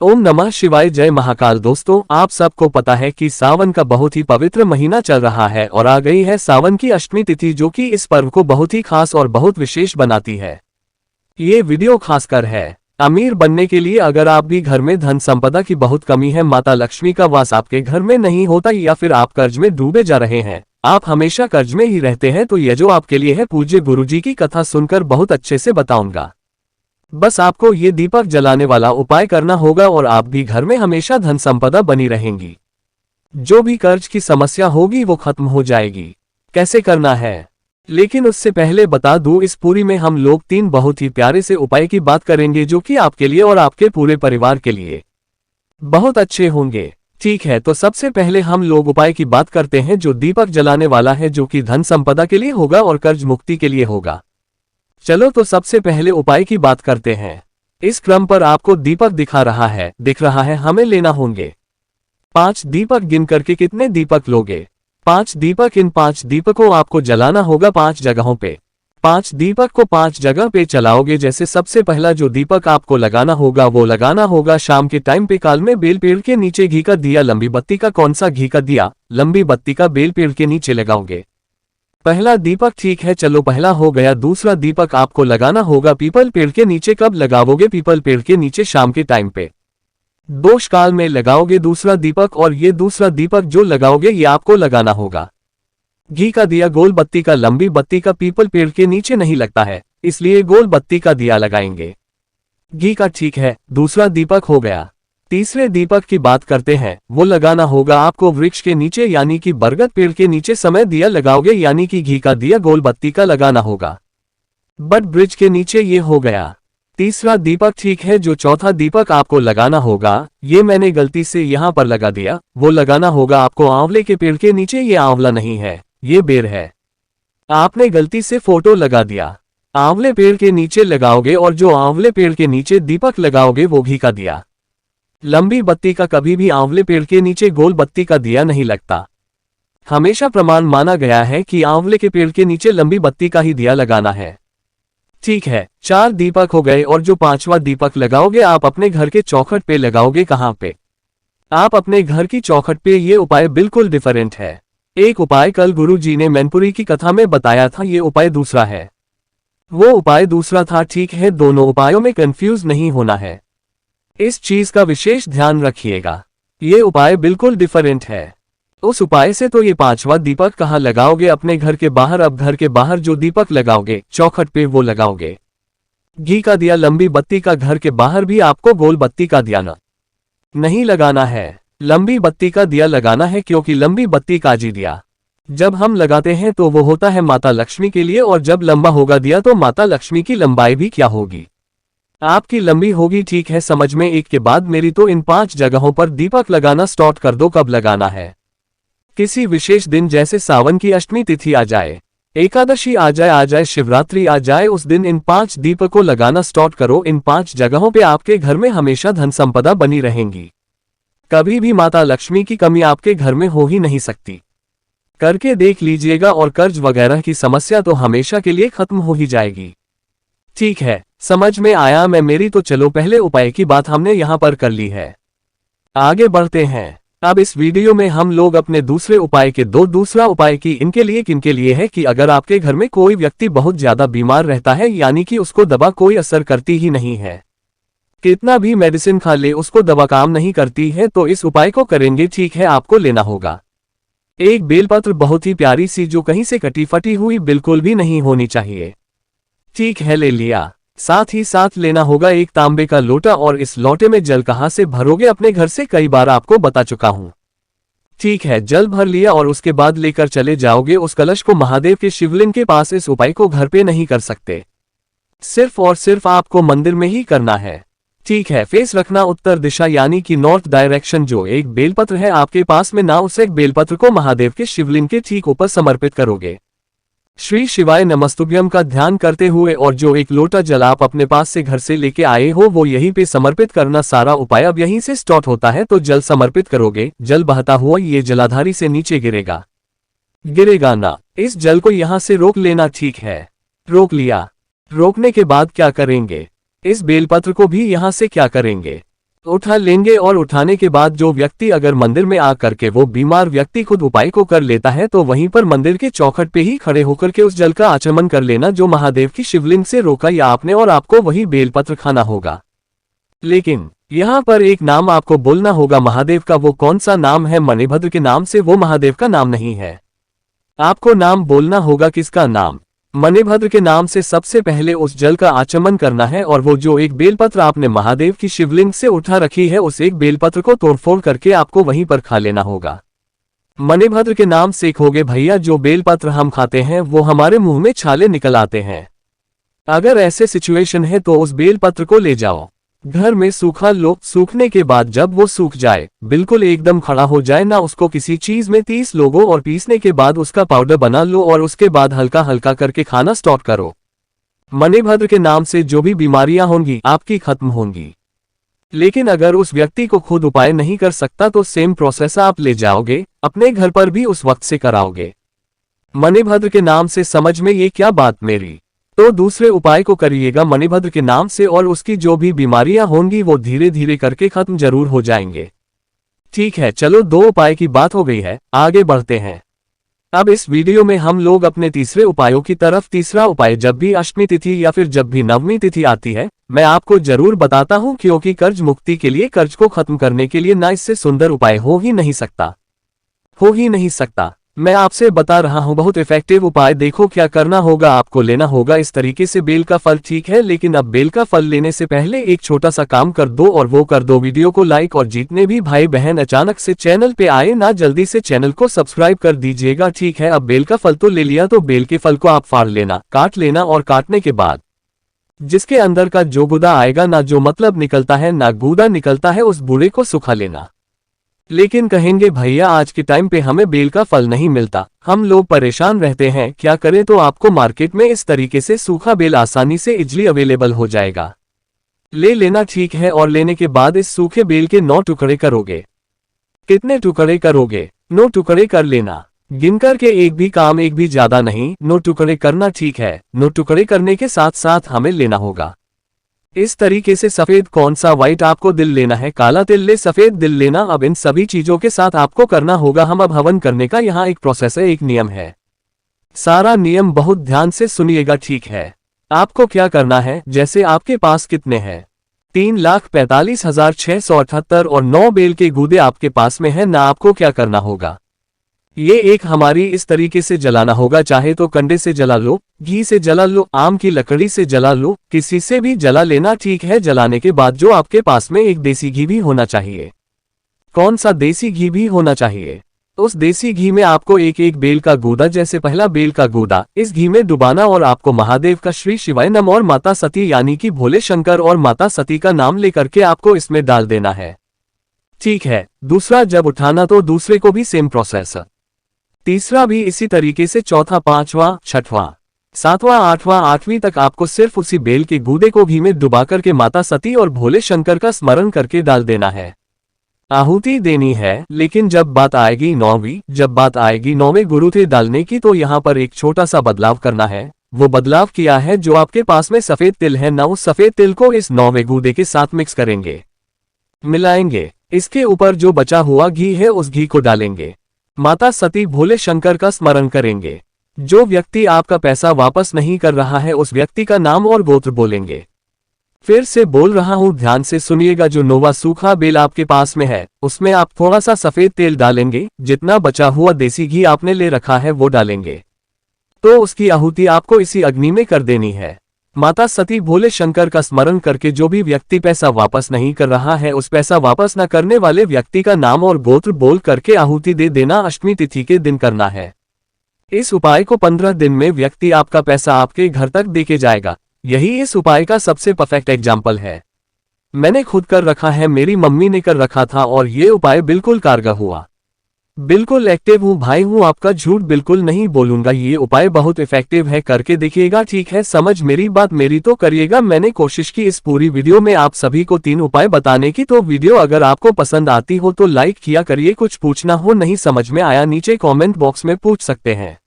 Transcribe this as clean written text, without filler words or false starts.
ओम नमः शिवाय। जय महाकाल। दोस्तों, आप सबको पता है कि सावन का बहुत ही पवित्र महीना चल रहा है और आ गई है सावन की अष्टमी तिथि, जो कि इस पर्व को बहुत ही खास और बहुत विशेष बनाती है। ये वीडियो खासकर है अमीर बनने के लिए। अगर आप भी घर में धन संपदा की बहुत कमी है, माता लक्ष्मी का वास आपके घर में नहीं होता, या फिर आप कर्ज में डूबे जा रहे हैं, आप हमेशा कर्ज में ही रहते हैं, तो यह जो आपके लिए है, पूज्य गुरुजी की कथा सुनकर बहुत अच्छे से बताऊंगा। बस आपको ये दीपक जलाने वाला उपाय करना होगा और आप भी घर में हमेशा धन संपदा बनी रहेंगी। जो भी कर्ज की समस्या होगी वो खत्म हो जाएगी। कैसे करना है, लेकिन उससे पहले बता दूं, इस पूरी में हम लोग 3 बहुत ही प्यारे से उपाय की बात करेंगे, जो कि आपके लिए और आपके पूरे परिवार के लिए बहुत अच्छे होंगे। ठीक है, तो सबसे पहले हम लोग उपाय की बात करते हैं, जो दीपक जलाने वाला है, जो कि धन संपदा के लिए होगा और कर्ज मुक्ति के लिए होगा। चलो, तो सबसे पहले उपाय की बात करते हैं। इस क्रम पर आपको दीपक दिख रहा है, हमें लेना होंगे 5 दीपक। गिन करके कितने दीपक लोगे? 5 दीपक। इन 5 दीपकों आपको जलाना होगा 5 जगहों पे। 5 दीपक को 5 जगह पे चलाओगे। जैसे सबसे पहला जो दीपक आपको लगाना होगा, वो लगाना होगा शाम के टाइम पे, काल में बेल पेड़ के नीचे घी का दिया, लंबी बत्ती का। कौन सा घी का दिया? लंबी बत्ती का, बेल पेड़ के नीचे लगाओगे पहला दीपक। ठीक है, चलो, पहला हो गया। दूसरा दीपक आपको लगाना होगा पीपल पेड़ के नीचे। कब लगाओगे? पीपल पेड़ के नीचे शाम के टाइम पे, दोष काल में लगाओगे दूसरा दीपक। और ये दूसरा दीपक जो लगाओगे, ये आपको लगाना होगा घी का दिया, गोल बत्ती का। लंबी बत्ती का पीपल पेड़ के नीचे नहीं लगता है, इसलिए गोल बत्ती का दिया लगाएंगे घी का। ठीक है, दूसरा दीपक हो गया। तीसरे दीपक की बात करते हैं। वो लगाना होगा आपको वृक्ष के नीचे, यानी कि बरगद पेड़ के नीचे समय दिया लगाओगे, यानी कि घी का दिया गोल बत्ती का लगाना होगा बट ब्रिज के नीचे। ये हो गया तीसरा दीपक। ठीक है, जो चौथा दीपक आपको लगाना होगा, ये मैंने गलती से यहां पर लगा दिया। वो लगाना होगा आपको आंवले के पेड़ के नीचे। ये आंवला नहीं है, ये बेर है। आपने गलती से फोटो लगा दिया। आंवले पेड़ के नीचे लगाओगे और जो आंवले पेड़ के नीचे दीपक लगाओगे, वो घी का दिया। लंबी बत्ती का कभी भी आंवले पेड़ के नीचे गोल बत्ती का दिया नहीं लगता। हमेशा प्रमाण माना गया है कि आंवले के पेड़ के नीचे लंबी बत्ती का ही दिया लगाना है। ठीक है, 4 दीपक हो गए। और जो 5वां दीपक लगाओगे, आप अपने घर के चौखट पे लगाओगे। कहां पे? आप अपने घर की चौखट पे। ये उपाय बिल्कुल डिफरेंट है। एक उपाय कल गुरु जी ने मैनपुरी की कथा में बताया था, ये उपाय दूसरा है। वो उपाय दूसरा था। ठीक है, दोनों उपायों में कंफ्यूज नहीं होना है, इस चीज का विशेष ध्यान रखिएगा। ये उपाय बिल्कुल डिफरेंट है उस उपाय से। तो ये 5वां दीपक कहाँ लगाओगे? अपने घर के बाहर। अब घर के बाहर जो दीपक लगाओगे चौखट पे, वो लगाओगे घी का दिया, लंबी बत्ती का। घर के बाहर भी आपको गोल बत्ती का दिया नहीं लगाना है, लंबी बत्ती का दिया लगाना है, क्योंकि लंबी बत्ती का जी दिया जब हम लगाते हैं तो वो होता है माता लक्ष्मी के लिए, और जब लंबा होगा दिया तो माता लक्ष्मी की लंबाई भी क्या होगी? आपकी लंबी होगी। ठीक है, समझ में एक के बाद मेरी। तो इन 5 जगहों पर दीपक लगाना स्टार्ट कर दो। कब लगाना है? किसी विशेष दिन, जैसे सावन की अष्टमी तिथि आ जाए, एकादशी आ जाए, शिवरात्रि आ जाए, उस दिन इन 5 दीपक को लगाना स्टार्ट करो। इन 5 जगहों पे आपके घर में हमेशा धन संपदा बनी रहेंगी। कभी भी माता लक्ष्मी की कमी आपके घर में हो ही नहीं सकती। करके देख लीजिएगा, और कर्ज वगैरह की समस्या तो हमेशा के लिए खत्म हो ही जाएगी। ठीक है, समझ में आया मैं मेरी। तो चलो, पहले उपाय की बात हमने यहां पर कर ली है, आगे बढ़ते हैं। अब इस वीडियो में हम लोग अपने दूसरे उपाय के दूसरा उपाय की इनके लिए किनके लिए है कि अगर आपके घर में कोई व्यक्ति बहुत ज्यादा बीमार रहता है, यानी कि उसको दवा कोई असर करती ही नहीं है, कितना भी मेडिसिन खा ले उसको दवा काम नहीं करती है, तो इस उपाय को करेंगे। ठीक है, आपको लेना होगा एक बेलपत्र, बहुत ही प्यारी सी, जो कहीं से कटी फटी हुई बिल्कुल भी नहीं होनी चाहिए। ठीक है, ले लिया। साथ ही साथ लेना होगा एक तांबे का लोटा, और इस लोटे में जल कहां से भरोगे? अपने घर से। कई बार आपको बता चुका हूं। ठीक है, जल भर लिया और उसके बाद लेकर चले जाओगे उस कलश को महादेव के शिवलिंग के पास। इस उपाय को घर पे नहीं कर सकते, सिर्फ और सिर्फ आपको मंदिर में ही करना है। ठीक है, फेस रखना उत्तर दिशा, यानी कि नॉर्थ डायरेक्शन। जो एक बेलपत्र है आपके पास में ना, उस एक बेलपत्र को महादेव के शिवलिंग के ठीक ऊपर समर्पित करोगे। श्री शिवाय नमस्तुभ्यम का ध्यान करते हुए, और जो एक लोटा जल आप अपने पास से घर से लेके आए हो, वो यहीं पे समर्पित करना। सारा उपाय अब यहीं से स्टार्ट होता है। तो जल समर्पित करोगे, जल बहता हुआ ये जलाधारी से नीचे गिरेगा ना। इस जल को यहां से रोक लेना। ठीक है, रोक लिया। रोकने के बाद क्या करेंगे? इस बेलपत्र को भी यहां से क्या करेंगे? उठा लेंगे और उठाने के बाद जो व्यक्ति अगर मंदिर में आकर के वो बीमार व्यक्ति खुद उपाय को कर लेता है तो वहीं पर मंदिर के चौखट पे ही खड़े होकर के उस जल का आचमन कर लेना जो महादेव की शिवलिंग से रोका या आपने, और आपको वही बेलपत्र खाना होगा। लेकिन यहाँ पर एक नाम आपको बोलना होगा महादेव का। वो कौन सा नाम है? मणिभद्र के नाम से वो महादेव का नाम नहीं है। आपको नाम बोलना होगा। किसका नाम? मणिभद्र के नाम से सबसे पहले उस जल का आचमन करना है और वो जो एक बेलपत्र आपने महादेव की शिवलिंग से उठा रखी है उस एक बेलपत्र को तोड़फोड़ करके आपको वहीं पर खा लेना होगा। मणिभद्र के नाम से खोगे भैया जो बेलपत्र हम खाते हैं वो हमारे मुंह में छाले निकल आते हैं। अगर ऐसे सिचुएशन है तो उस बेलपत्र को ले जाओ, घर में सूखा लो। सूखने के बाद जब वो सूख जाए, बिल्कुल एकदम खड़ा हो जाए ना, उसको किसी चीज में 30 लोगों और पीसने के बाद उसका पाउडर बना लो और उसके बाद हल्का हल्का करके खाना स्टार्ट करो। मणिभद्र के नाम से जो भी बीमारियां होंगी आपकी खत्म होंगी। लेकिन अगर उस व्यक्ति को खुद उपाय नहीं कर सकता तो सेम प्रोसेस आप ले जाओगे, अपने घर पर भी उस वक्त से कराओगे। मणिभद्र के नाम से समझ में ये क्या बात मेरी? तो दूसरे उपाय को करिएगा मणिभद्र के नाम से और उसकी जो भी बीमारियां होंगी वो धीरे धीरे करके खत्म जरूर हो जाएंगे। ठीक है, चलो 2 उपाय की बात हो गई है, आगे बढ़ते हैं। अब इस वीडियो में हम लोग अपने तीसरे उपायों की तरफ। तीसरा उपाय जब भी अष्टमी तिथि या फिर जब भी नवमी तिथि आती है मैं आपको जरूर बताता हूं, क्योंकि कर्ज मुक्ति के लिए, कर्ज को खत्म करने के लिए ना इससे सुंदर उपाय हो ही नहीं सकता। मैं आपसे बता रहा हूं बहुत इफेक्टिव उपाय। देखो क्या करना होगा, आपको लेना होगा इस तरीके से बेल का फल। ठीक है, लेकिन अब बेल का फल लेने से पहले एक छोटा सा काम कर दो और वो कर दो वीडियो को लाइक, और जितने भी भाई बहन अचानक से चैनल पे आए ना जल्दी से चैनल को सब्सक्राइब कर दीजिएगा। ठीक है, अब बेल का फल तो ले लिया, तो बेल के फल को आप फाड़ लेना, काट लेना, और काटने के बाद जिसके अंदर का जो गुदा आएगा ना, जो मतलब निकलता है ना गुदा निकलता है, उस बूढ़े को सुखा लेना। लेकिन कहेंगे भैया आज के टाइम पे हमें बेल का फल नहीं मिलता, हम लोग परेशान रहते हैं, क्या करें? तो आपको मार्केट में इस तरीके से सूखा बेल आसानी से इजली अवेलेबल हो जाएगा, ले लेना। ठीक है, और लेने के बाद इस सूखे बेल के 9 टुकड़े करोगे। कितने टुकड़े करोगे? 9 टुकड़े कर लेना, गिनकर के एक भी काम, एक भी ज्यादा नहीं, 9 टुकड़े करना। ठीक है, 9 टुकड़े करने के साथ साथ हमें लेना होगा इस तरीके से सफेद, कौन सा व्हाइट आपको दिल लेना है, काला तिल ले, सफेद दिल लेना। अब इन सभी चीजों के साथ आपको करना होगा हम अब हवन करने का यहाँ एक प्रोसेस है, एक नियम है। सारा नियम बहुत ध्यान से सुनिएगा। ठीक है, आपको क्या करना है, जैसे आपके पास कितने हैं 3,45,678 और 9 बेल के गूदे आपके पास में है ना, आपको क्या करना होगा, ये एक हमारी इस तरीके से जलाना होगा। चाहे तो कंडे से जला लो, घी से जला लो, आम की लकड़ी से जला लो, किसी से भी जला लेना। ठीक है, जलाने के बाद जो आपके पास में एक देसी घी भी होना चाहिए। कौन सा देसी घी भी होना चाहिए? उस देसी घी में आपको एक एक बेल का गूदा, जैसे पहला बेल का गूदा इस घी में डुबाना और आपको महादेव का श्री शिवाय नमः और माता सती यानी कि भोले शंकर और माता सती का नाम लेकर के आपको इसमें डाल देना है। ठीक है, दूसरा जब उठाना तो दूसरे को भी सेम प्रोसेस, तीसरा भी इसी तरीके से, चौथा, पांचवा, छठवां, सातवां, आठवां, 8वीं तक आपको सिर्फ उसी बेल के गूदे को घी में डुबा करके माता सती और भोले शंकर का स्मरण करके डाल देना है। आहुति देनी है। लेकिन जब बात आएगी 9वें गुरु थे डालने की, तो यहाँ पर एक छोटा सा बदलाव करना है। वो बदलाव किया है, जो आपके पास में सफेद तिल है ना, उस सफेद तिल को इस 9वें गूदे के साथ मिक्स करेंगे, मिलाएंगे। इसके ऊपर जो बचा हुआ घी है उस घी को डालेंगे, माता सती भोले शंकर का स्मरण करेंगे। जो व्यक्ति आपका पैसा वापस नहीं कर रहा है उस व्यक्ति का नाम और गोत्र बोलेंगे। फिर से बोल रहा हूं, ध्यान से सुनिएगा। जो नोवा सूखा बेल आपके पास में है उसमें आप थोड़ा सा सफेद तेल डालेंगे, जितना बचा हुआ देसी घी आपने ले रखा है वो डालेंगे, तो उसकी आहुति आपको इसी अग्नि में कर देनी है। माता सती भोले शंकर का स्मरण करके जो भी व्यक्ति पैसा वापस नहीं कर रहा है उस पैसा वापस न करने वाले व्यक्ति का नाम और गोत्र बोल करके आहुति दे देना। अष्टमी तिथि के दिन करना है। इस उपाय को 15 दिन में व्यक्ति आपका पैसा आपके घर तक देके जाएगा। यही इस उपाय का सबसे परफेक्ट एग्जाम्पल है। मैंने खुद कर रखा है, मेरी मम्मी ने कर रखा था और ये उपाय बिल्कुल कारगर हुआ। बिल्कुल एक्टिव हूँ भाई, हूँ आपका, झूठ बिल्कुल नहीं बोलूंगा। ये उपाय बहुत इफेक्टिव है, करके देखिएगा। ठीक है, समझ मेरी बात, मेरी तो करिएगा। मैंने कोशिश की इस पूरी वीडियो में आप सभी को 3 उपाय बताने की। तो वीडियो अगर आपको पसंद आती हो तो लाइक किया करिए। कुछ पूछना हो, नहीं समझ में आया, नीचे कमेंट बॉक्स में पूछ सकते हैं।